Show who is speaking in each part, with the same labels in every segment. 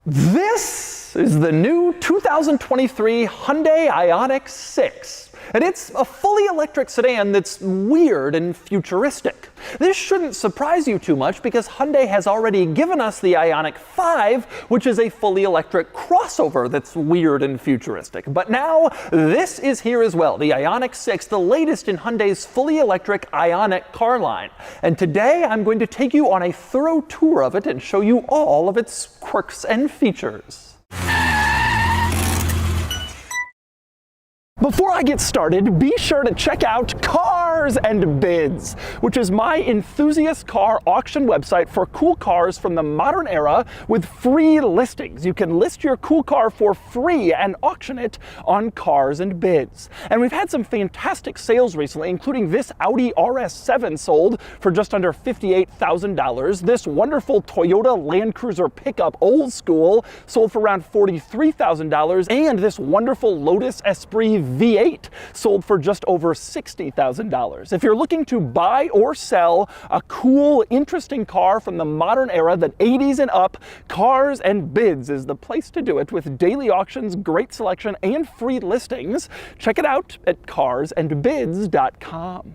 Speaker 1: This is the new 2023 Hyundai Ionq 6. And it's a fully electric sedan that's weird and futuristic. This shouldn't surprise you too much because Hyundai has already given us the Ionq 5, which is a fully electric crossover that's weird and futuristic. But now, this is here as well, the Ionq 6, the latest in Hyundai's fully electric Ioniq car line. And today, I'm going to take you on a thorough tour of it and show you all of its quirks and features. Before I get started, be sure to check out Cars and Bids, which is my enthusiast car auction website for cool cars from the modern era with free listings. You can list your cool car for free and auction it on Cars and Bids. And we've had some fantastic sales recently, including this Audi RS7 sold for just under $58,000. This wonderful Toyota Land Cruiser pickup old school sold for around $43,000. And this wonderful Lotus Esprit V8 sold for just over $60,000. If you're looking to buy or sell a cool, interesting car from the modern era, the 80s and up, Cars and Bids is the place to do it with daily auctions, great selection, and free listings. Check it out at carsandbids.com.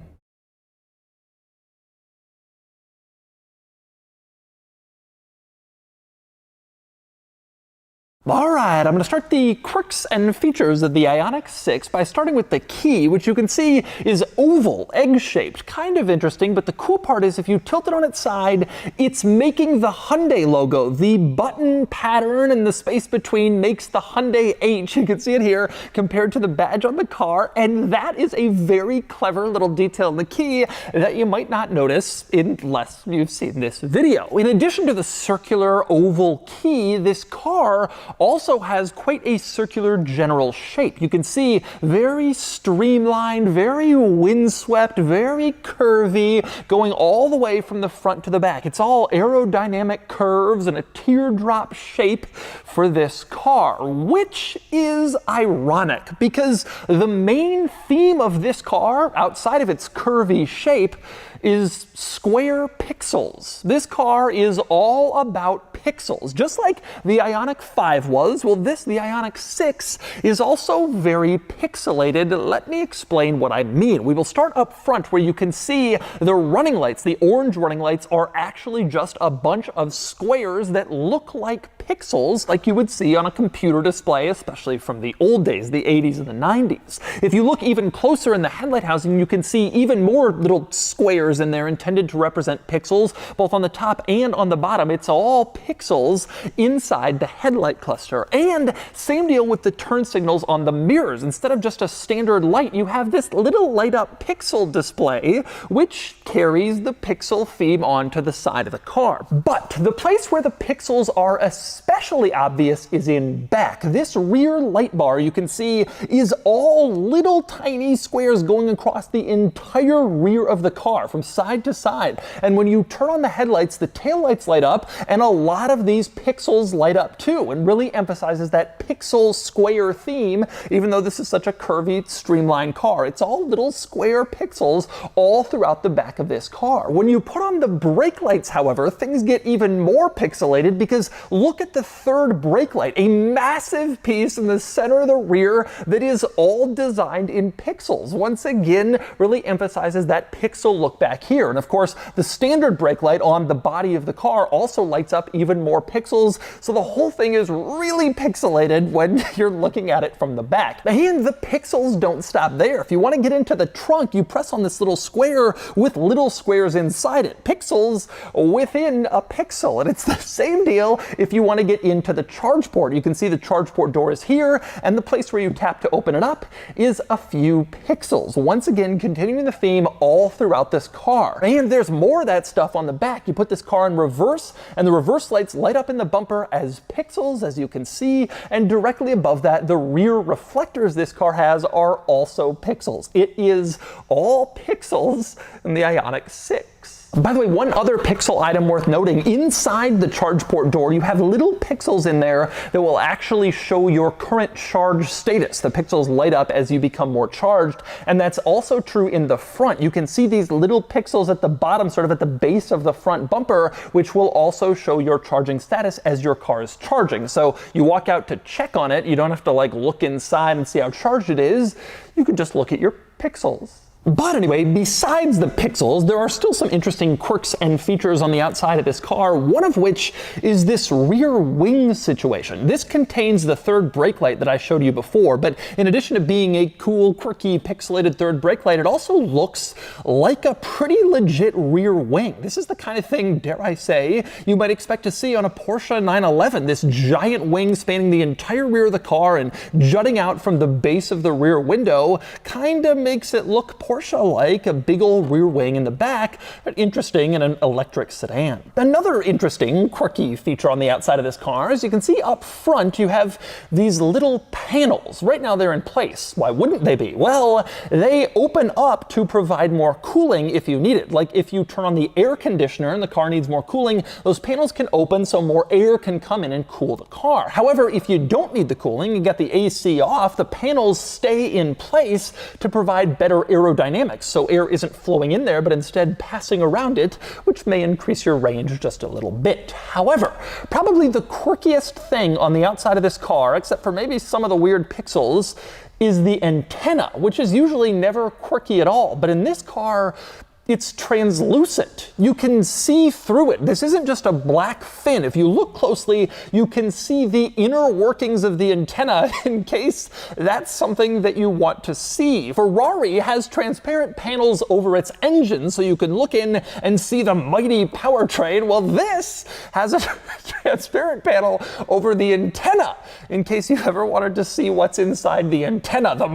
Speaker 1: Alright, I'm going to start the quirks and features of the Ionq 6 by starting with the key, which you can see is oval, egg-shaped, kind of interesting, but the cool part is if you tilt it on its side, it's making the Hyundai logo. The button pattern and the space between makes the Hyundai H, you can see it here, compared to the badge on the car, and that is a very clever little detail in the key that you might not notice unless you've seen this video. In addition to the circular oval key, this car also has quite a circular general shape. You can see very streamlined, very windswept, very curvy, going all the way from the front to the back. It's all aerodynamic curves and a teardrop shape for this car, which is ironic because the main theme of this car, outside of its curvy shape, is square pixels. This car is all about pixels. Just like the Ionq 5 was, well, the Ionq 6 is also very pixelated. Let me explain what I mean. We will start up front where you can see the running lights. The orange running lights are actually just a bunch of squares that look like pixels like you would see on a computer display, especially from the old days, the 80s and the 90s. If you look even closer in the headlight housing, you can see even more little squares in there intended to represent pixels, both on the top and on the bottom. It's all pixels inside the headlight cluster. And same deal with the turn signals on the mirrors. Instead of just a standard light, you have this little light up pixel display, which carries the pixel theme onto the side of the car. But the place where the pixels are especially obvious is in back. This rear light bar you can see is all little tiny squares going across the entire rear of the car from side to side. And when you turn on the headlights, the taillights light up, and a lot of these pixels light up too, and really emphasizes that pixel square theme, even though this is such a curvy, streamlined car. It's all little square pixels all throughout the back of this car. When you put on the brake lights, however, things get even more pixelated because look at the third brake light, a massive piece in the center of the rear that is all designed in pixels. Once again, really emphasizes that pixel look back here. And of course, the standard brake light on the body of the car also lights up even more pixels, so the whole thing is really pixelated when you're looking at it from the back. And the pixels don't stop there. If you want to get into the trunk, you press on this little square with little squares inside it. Pixels within a pixel. And it's the same deal if you want to get into the charge port. You can see the charge port door is here, and the place where you tap to open it up is a few pixels. Once again, continuing the theme all throughout this car. And there's more of that stuff on the back. You put this car in reverse, and the reverse lights light up in the bumper as pixels, as you can see, and directly above that, the rear reflectors this car has are also pixels. It is all pixels in the Ionq 6. By the way, one other pixel item worth noting, inside the charge port door, you have little pixels in there that will actually show your current charge status. The pixels light up as you become more charged, and that's also true in the front. You can see these little pixels at the bottom, sort of at the base of the front bumper, which will also show your charging status as your car is charging. So you walk out to check on it, you don't have to like look inside and see how charged it is. You can just look at your pixels. But anyway, besides the pixels, there are still some interesting quirks and features on the outside of this car, one of which is this rear wing situation. This contains the third brake light that I showed you before, but in addition to being a cool, quirky, pixelated third brake light, it also looks like a pretty legit rear wing. This is the kind of thing, dare I say, you might expect to see on a Porsche 911, this giant wing spanning the entire rear of the car and jutting out from the base of the rear window kind of makes it look Porsche-like, a big old rear wing in the back, but interesting in an electric sedan. Another interesting, quirky feature on the outside of this car is you can see up front you have these little panels. Right now they're in place. Why wouldn't they be? Well, they open up to provide more cooling if you need it. Like if you turn on the air conditioner and the car needs more cooling, those panels can open so more air can come in and cool the car. However, if you don't need the cooling, you got the AC off, the panels stay in place to provide better aerodynamics, so air isn't flowing in there, but instead passing around it, which may increase your range just a little bit. However, probably the quirkiest thing on the outside of this car, except for maybe some of the weird pixels, is the antenna, which is usually never quirky at all. But in this car, it's translucent. You can see through it. This isn't just a black fin. If you look closely, you can see the inner workings of the antenna in case that's something that you want to see. Ferrari has transparent panels over its engine so you can look in and see the mighty powertrain. Well, this has a transparent panel over the antenna in case you ever wanted to see what's inside the antenna. The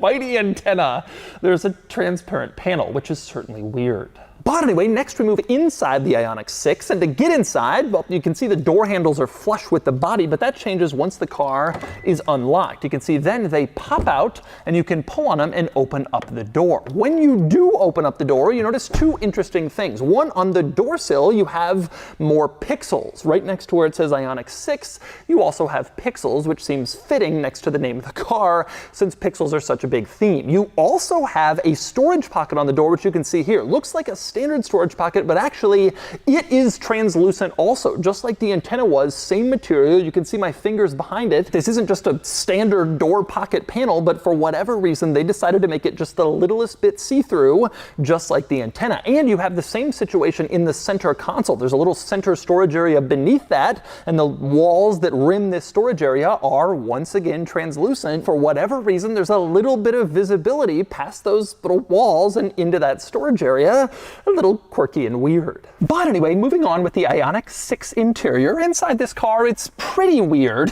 Speaker 1: mighty antenna. There's a transparent panel, which is certainly weird. But anyway, next we move inside the Ionq 6, and to get inside, well, you can see the door handles are flush with the body, but that changes once the car is unlocked. You can see then they pop out, and you can pull on them and open up the door. When you do open up the door, you notice two interesting things. One, on the door sill, you have more pixels. Right next to where it says Ionq 6, you also have pixels, which seems fitting next to the name of the car, since pixels are such a big theme. You also have a storage pocket on the door, which you can see here. Looks like a standard storage pocket, but actually it is translucent also, just like the antenna was, same material. You can see my fingers behind it. This isn't just a standard door pocket panel, but for whatever reason, they decided to make it just the littlest bit see-through, just like the antenna. And you have the same situation in the center console. There's a little center storage area beneath that, and the walls that rim this storage area are once again translucent. For whatever reason, there's a little bit of visibility past those little walls and into that storage area. A little quirky and weird. But anyway, moving on with the Ionq 6 interior. Inside this car, it's pretty weird,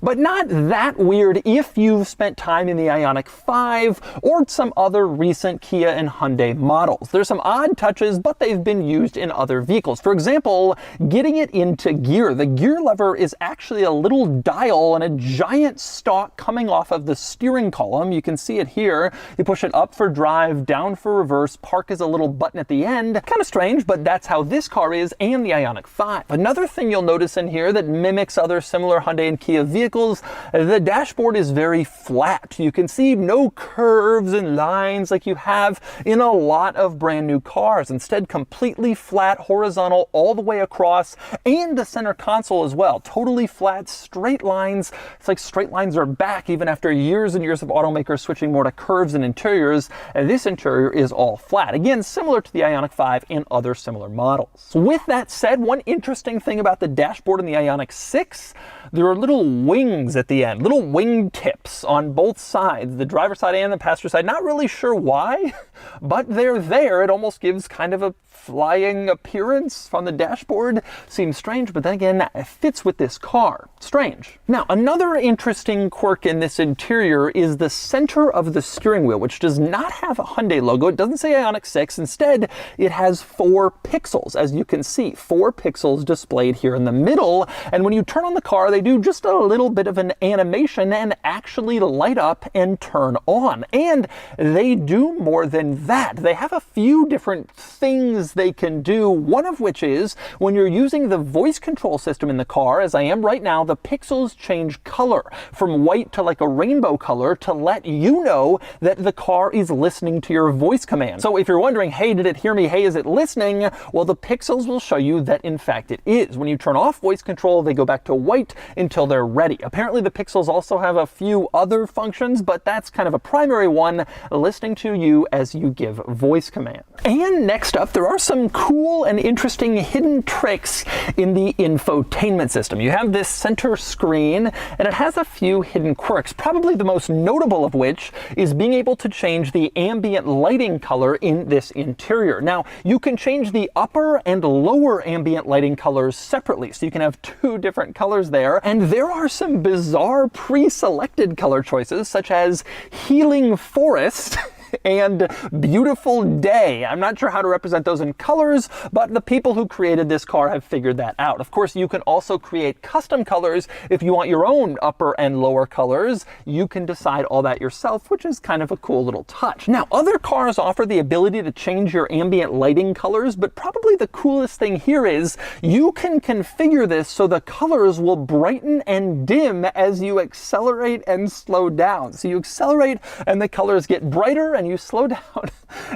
Speaker 1: but not that weird if you've spent time in the Ionq 5 or some other recent Kia and Hyundai models. There's some odd touches, but they've been used in other vehicles. For example, getting it into gear. The gear lever is actually a little dial and a giant stalk coming off of the steering column. You can see it here. You push it up for drive, down for reverse, park is a little button at the end. Kind of strange, but that's how this car is, and the Ionq 5. Another thing you'll notice in here that mimics other similar Hyundai and Kia vehicles, the dashboard is very flat. You can see no curves and lines like you have in a lot of brand new cars. Instead, completely flat, horizontal all the way across, and the center console as well. Totally flat, straight lines. It's like straight lines are back even after years and years of automakers switching more to curves and interiors. And this interior is all flat. Again, similar to the Ionq 5 and other similar models. With that said, one interesting thing about the dashboard in the Ionq 6, there are little wings at the end, little wing tips on both sides, the driver's side and the passenger side. Not really sure why, but they're there. It almost gives kind of a flying appearance from the dashboard. Seems strange, but then again, it fits with this car. Strange. Now, another interesting quirk in this interior is the center of the steering wheel, which does not have a Hyundai logo. It doesn't say Ionq 6. Instead, it has 4 pixels, as you can see, 4 pixels displayed here in the middle. And when you turn on the car, they do just a little bit of an animation and actually light up and turn on. And they do more than that. They have a few different things they can do, one of which is when you're using the voice control system in the car, as I am right now, the pixels change color from white to like a rainbow color to let you know that the car is listening to your voice command. So if you're wondering, hey, did it hear me? Hey, is it listening? Well, the pixels will show you that in fact it is. When you turn off voice control, they go back to white until they're ready. Apparently the pixels also have a few other functions, but that's kind of a primary one, listening to you as you give voice commands. And next up, there are some cool and interesting hidden tricks in the infotainment system. You have this center screen, and it has a few hidden quirks, probably the most notable of which is being able to change the ambient lighting color in this interior. Now, you can change the upper and lower ambient lighting colors separately, so you can have 2 different colors there, and there are some bizarre pre-selected color choices, such as Healing Forest and Beautiful Day. I'm not sure how to represent those in colors, but the people who created this car have figured that out. Of course, you can also create custom colors if you want your own upper and lower colors. You can decide all that yourself, which is kind of a cool little touch. Now, other cars offer the ability to change your ambient lighting colors, but probably the coolest thing here is you can configure this so the colors will brighten and dim as you accelerate and slow down. So you accelerate and the colors get brighter, and you slow down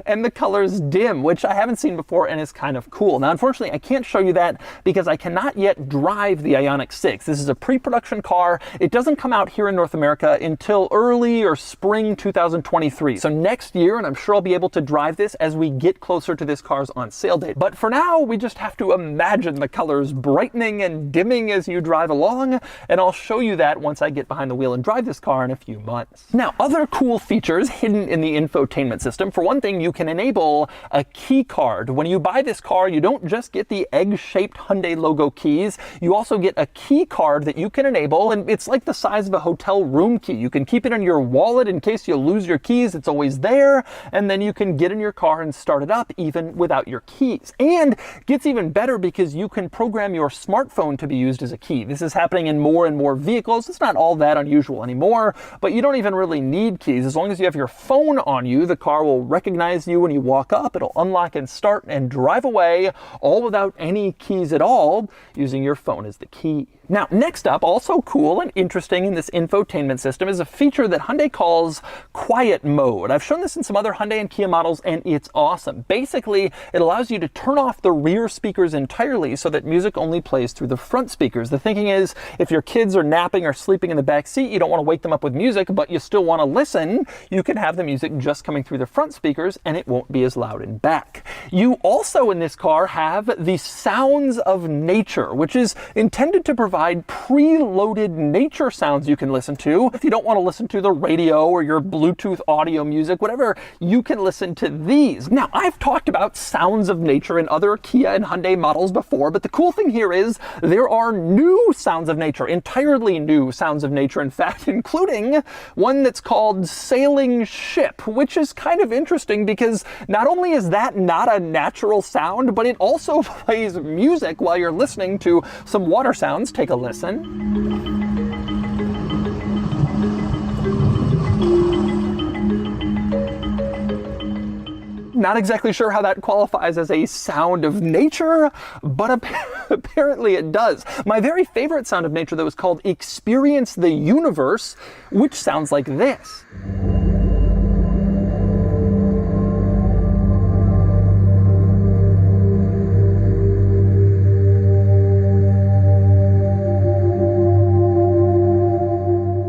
Speaker 1: and the colors dim, which I haven't seen before and is kind of cool. Now, unfortunately, I can't show you that because I cannot yet drive the Ionq 6. This is a pre-production car. It doesn't come out here in North America until early or spring 2023. So next year, and I'm sure I'll be able to drive this as we get closer to this car's on sale date. But for now, we just have to imagine the colors brightening and dimming as you drive along, and I'll show you that once I get behind the wheel and drive this car in a few months. Now, other cool features hidden in the infotainment system. For one thing, you can enable a key card. When you buy this car, you don't just get the egg-shaped Hyundai logo keys, you also get a key card that you can enable, and it's like the size of a hotel room key. You can keep it in your wallet in case you lose your keys, it's always there, and then you can get in your car and start it up even without your keys. And it gets even better because you can program your smartphone to be used as a key. This is happening in more and more vehicles. It's not all that unusual anymore, but you don't even really need keys. As long as you have your phone on you, the car will recognize you when you walk up, it'll unlock and start and drive away, all without any keys at all, using your phone as the key. Now, next up, also cool and interesting in this infotainment system is a feature that Hyundai calls quiet mode. I've shown this in some other Hyundai and Kia models, and it's awesome. Basically, it allows you to turn off the rear speakers entirely so that music only plays through the front speakers. The thinking is, if your kids are napping or sleeping in the back seat, you don't want to wake them up with music, but you still want to listen, you can have the music just coming through the front speakers, and it won't be as loud in back. You also, in this car, have the sounds of nature, which is intended to provide preloaded nature sounds you can listen to. If you don't want to listen to the radio or your Bluetooth audio music, whatever, you can listen to these. Now, I've talked about sounds of nature in other Kia and Hyundai models before, but the cool thing here is there are new sounds of nature, entirely new sounds of nature, in fact, including one that's called Sailing Ship, which is kind of interesting because not only is that not a natural sound, but it also plays music while you're listening to some water sounds. Take a listen. Not exactly sure how that qualifies as a sound of nature, but apparently it does. My very favorite sound of nature, though, is called Experience the Universe, which sounds like this.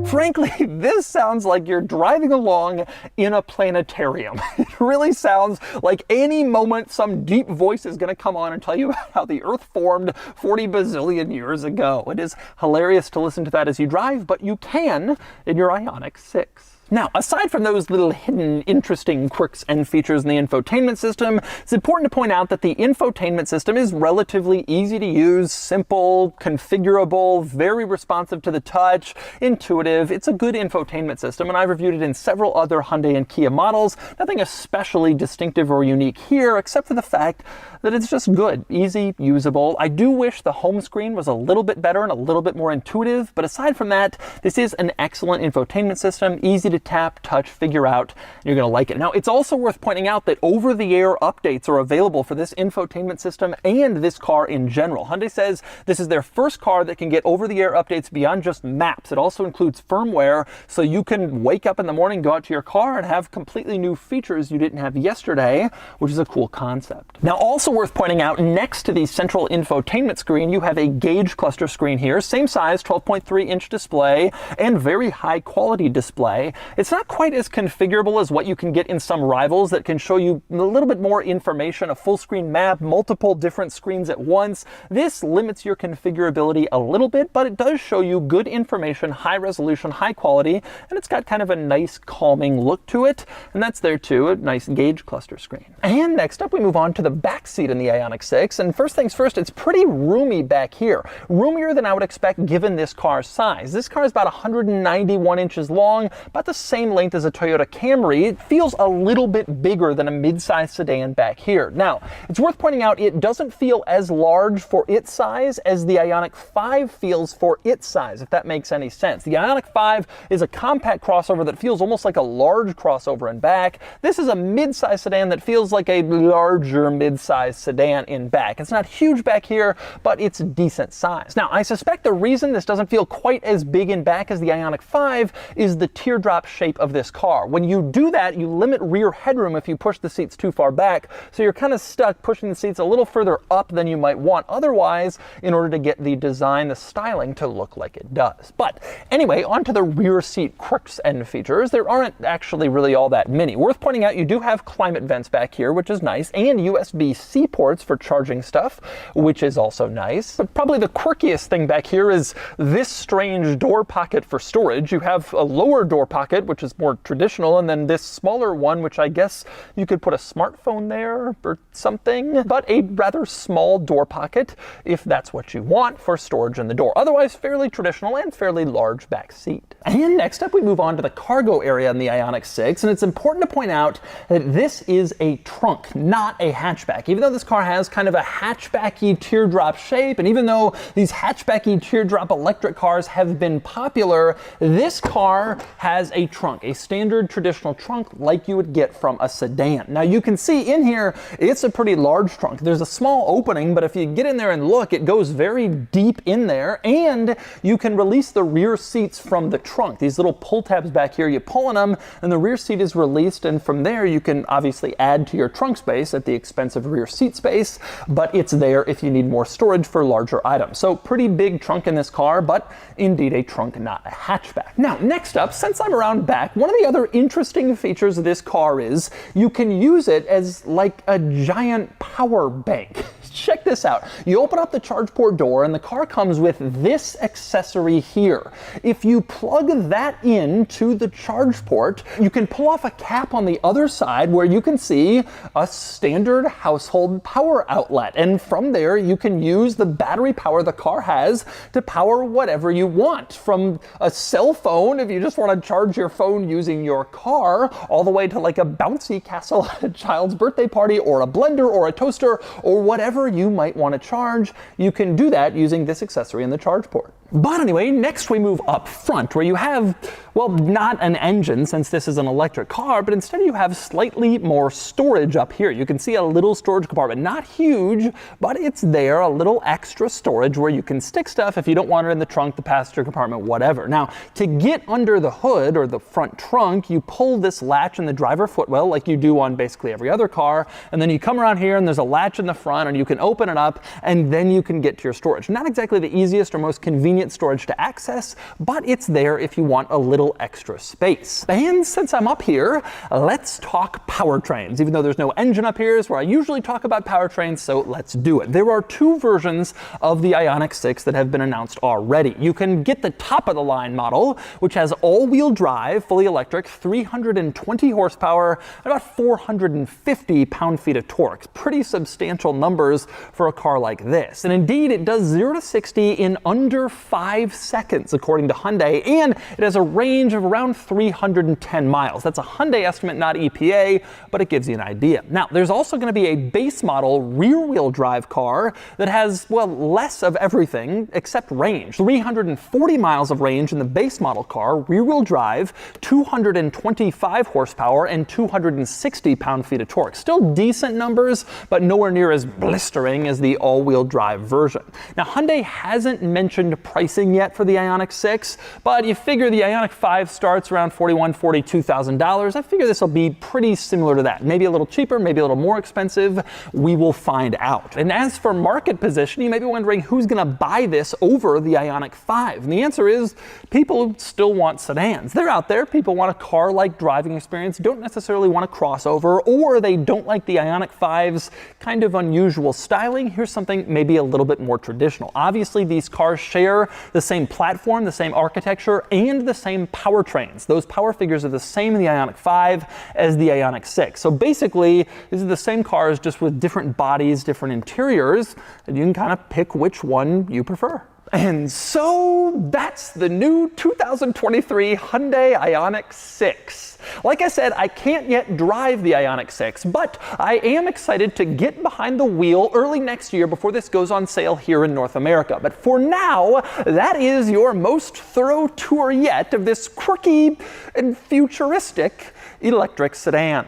Speaker 1: Frankly, this sounds like you're driving along in a planetarium. It really sounds like any moment some deep voice is going to come on and tell you about how the Earth formed 40 bazillion years ago. It is hilarious to listen to that as you drive, but you can in your Ionq 6. Now, aside from those little hidden interesting quirks and features in the infotainment system, it's important to point out that the infotainment system is relatively easy to use, simple, configurable, very responsive to the touch, intuitive. It's a good infotainment system, and I've reviewed it in several other Hyundai and Kia models. Nothing especially distinctive or unique here, except for the fact that it's just good, easy, usable. I do wish the home screen was a little bit better and a little bit more intuitive, but aside from that, this is an excellent infotainment system, easy to tap, touch, figure out. You're going to like it. Now, it's also worth pointing out that over-the-air updates are available for this infotainment system and this car in general. Hyundai says this is their first car that can get over-the-air updates beyond just maps. It also includes firmware, so you can wake up in the morning, go out to your car, and have completely new features you didn't have yesterday, which is a cool concept. Now, also worth pointing out, next to the central infotainment screen, you have a gauge cluster screen here, same size, 12.3-inch display, and very high quality display. It's not quite as configurable as what you can get in some rivals that can show you a little bit more information, a full screen map, multiple different screens at once. This limits your configurability a little bit, but it does show you good information, high resolution, high quality, and it's got kind of a nice calming look to it. And that's there too, a nice gauge cluster screen. And next up, we move on to the back seat in the Ionq 6. And first things first, it's pretty roomy back here. Roomier than I would expect given this car's size. This car is about 191 inches long, about the same length as a Toyota Camry. It feels a little bit bigger than a mid-size sedan back here. Now, it's worth pointing out it doesn't feel as large for its size as the Ionq 5 feels for its size, if that makes any sense. The Ionq 5 is a compact crossover that feels almost like a large crossover in back. This is a mid-size sedan that feels like a larger mid-size sedan in back. It's not huge back here, but it's decent size. Now, I suspect the reason this doesn't feel quite as big in back as the Ionq 5 is the teardrop shape of this car. When you do that, you limit rear headroom if you push the seats too far back, so you're kind of stuck pushing the seats a little further up than you might want otherwise in order to get the design, the styling to look like it does. But anyway, onto the rear seat quirks and features. There aren't actually really all that many. Worth pointing out, you do have climate vents back here, which is nice, and USB-C ports for charging stuff, which is also nice. But probably the quirkiest thing back here is this strange door pocket for storage. You have a lower door pocket, which is more traditional, and then this smaller one, which I guess you could put a smartphone there or something, but a rather small door pocket if that's what you want for storage in the door. Otherwise, fairly traditional and fairly large back seat. And next up, we move on to the cargo area in the Ionq 6, and it's important to point out that this is a trunk, not a hatchback. Even though this car has kind of a hatchbacky teardrop shape, and even though these hatchbacky teardrop electric cars have been popular, this car has a trunk, a standard traditional trunk like you would get from a sedan. Now you can see in here, it's a pretty large trunk. There's a small opening, but if you get in there and look, it goes very deep in there, and you can release the rear seats from the trunk. These little pull tabs back here, you pull on them, and the rear seat is released, and from there you can obviously add to your trunk space at the expense of rear seat space, but it's there if you need more storage for larger items. So pretty big trunk in this car, but indeed a trunk, not a hatchback. Now, next up, since I'm around back, one of the other interesting features of this car is you can use it as like a giant power bank. Check this out. You open up the charge port door and the car comes with this accessory here. If you plug that into the charge port, you can pull off a cap on the other side where you can see a standard household power outlet. And from there, you can use the battery power the car has to power whatever you want. From a cell phone, if you just want to charge your phone using your car, all the way to like a bouncy castle at a child's birthday party, or a blender, or a toaster, or whatever you might want to charge. You can do that using this accessory in the charge port. But anyway, next we move up front where you have, well, not an engine since this is an electric car, but instead you have slightly more storage up here. You can see a little storage compartment, not huge, but it's there, a little extra storage where you can stick stuff if you don't want it in the trunk, the passenger compartment, whatever. Now, to get under the hood or the front trunk, you pull this latch in the driver footwell like you do on basically every other car, and then you come around here and there's a latch in the front and you can open it up and then you can get to your storage. Not exactly the easiest or most convenient convenient storage to access, but it's there if you want a little extra space. And since I'm up here, let's talk powertrains. Even though there's no engine up here is where I usually talk about powertrains, so let's do it. There are two versions of the Ionq 6 that have been announced already. You can get the top of the line model, which has all-wheel drive, fully electric, 320 horsepower, about 450 pound-feet of torque. Pretty substantial numbers for a car like this. And indeed, it does 0 to 60 in under 5 seconds, according to Hyundai, and it has a range of around 310 miles. That's a Hyundai estimate, not EPA, but it gives you an idea. Now, there's also going to be a base model rear-wheel drive car that has, well, less of everything except range. 340 miles of range in the base model car, rear-wheel drive, 225 horsepower, and 260 pound-feet of torque. Still decent numbers, but nowhere near as blistering as the all-wheel drive version. Now, Hyundai hasn't mentioned pricing yet for the Ionq 6, but you figure the Ionq 5 starts around $41,000, $42,000. I figure this will be pretty similar to that. Maybe a little cheaper, maybe a little more expensive. We will find out. And as for market position, you may be wondering who's going to buy this over the Ionq 5. And the answer is people who still want sedans. They're out there. People want a car-like driving experience, don't necessarily want a crossover, or they don't like the Ionq 5's kind of unusual styling. Here's something maybe a little bit more traditional. Obviously, these cars share the same platform, the same architecture, and the same powertrains. Those power figures are the same in the Ionq 5 as the Ionq 6. So basically, these are the same cars, just with different bodies, different interiors, and you can kind of pick which one you prefer. And so that's the new 2023 Hyundai Ionq 6. Like I said, I can't yet drive the Ionq 6, but I am excited to get behind the wheel early next year before this goes on sale here in North America. But for now, that is your most thorough tour yet of this quirky and futuristic electric sedan.